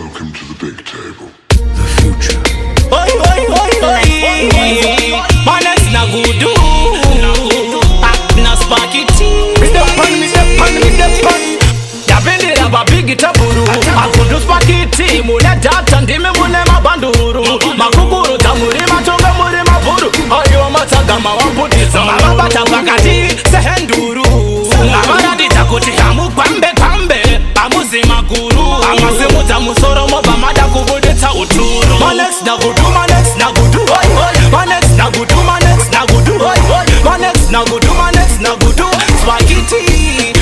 Welcome to the big table. The future. Oi, oi, oi, oi. Manes na gudu. Na spaghetti. Me the pan. Yapende raba bigi taburu. Akudu spaghetti. Mune data ndime mune mabanduru. Makukuru tamuri matonga muri maburu. Ayo matagama wambudiza. Mabata pakati sehenduru. Amaradi takuti hamu kwambe. Amuzi makuru. Amase musoro moba mada kubudeta uturu. Manes na gudu. Manes na gudu. Manes na gudu. Manes na gudu. Manes na gudu. Manes na gudu. Spaghetti.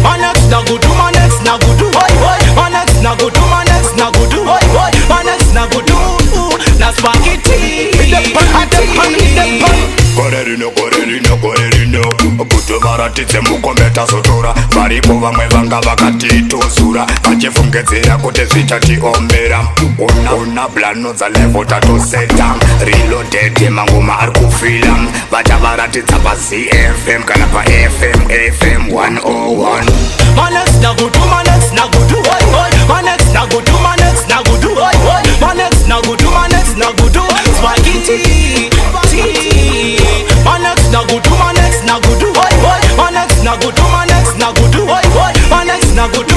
Manes na gudu. Manes na gudu. Manes na gudu. Manes na gudu. Manes na gudu. Na spaghetti. Korerino Kutu varatidze mukombeta sotora. Varipo vamwe vanga vakatituzura. Vachifungedzera kuti zvichatiomera. Una blano dza level tatoseta. Reloaded mangoma ari kufila. Vachavaratidza pa ZFM kana pa FM 101. Manes na gudu. Manes na gudu. Manes na gudu. Manes na gudu. Manes na gudu. Manes na gudu. Spaghetti. Manes na gudu. Manes na gudu. Manes na gudu. Manes na gudu. Manes na gudu.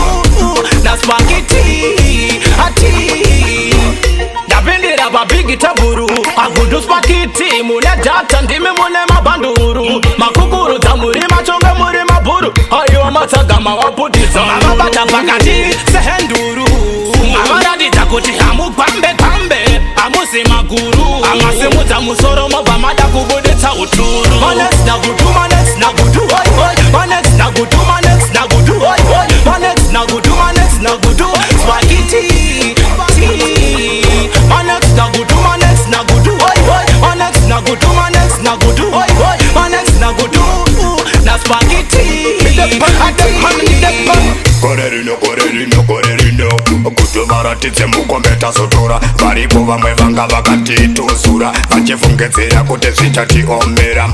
Na spaghetti. Yapendera babigi taburu. Agudu spaghetti. Mune data ndime mune mabanduru. Makukuru tamuri machonga muri maburu. Ayo matagama wabudiza. Mabata pakati sehenduru. Amaradi takuti hamu kwambe. Amuzi makuru. Amase musoro moba mada kubudeta uturu. Manes na gudu. Manes na gudu. Manes na gudu. Manes na gudu. Manes na gudu. Manes na gudu. Spaghetti. Manes na gudu. Manes na gudu. Manes na gudu. Manes na gudu. Manes na gudu. Na spaghetti. Korerino Kutu varatidze mukombeta sotora. Varipo vamwe vanga vakatituzura. Vachifungedzera kuti zvichatiomera.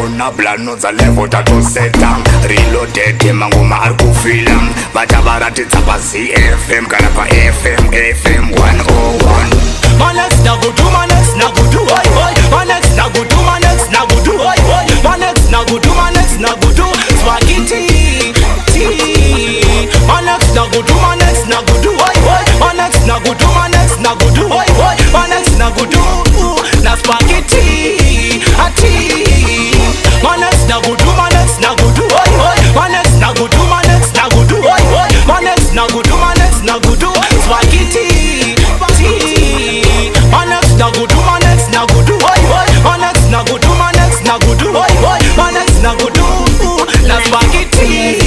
Una blano dza level tatoseta. Reloaded mangoma ari kufila. Vachavaratidza pa ZFM kana pa FM 101. Manes na gudu. Manes na gudu. Manes na gudu. Manes na gudu. Manes na gudu. Manes na gudu. Spaghetti. Manes na gudu. Manes na gudu. Manes na gudu. Manes na gudu. Manes na gudu. Na spaghetti. Manes na gudu. Manes na gudu. Manes na gudu. Manes na gudu. Manes na gudu. Manes na gudu. Spaghetti. Manes na gudu. Manes na gudu. Manes na gudu. Manes na gudu. Manes na gudu. Na spaghetti.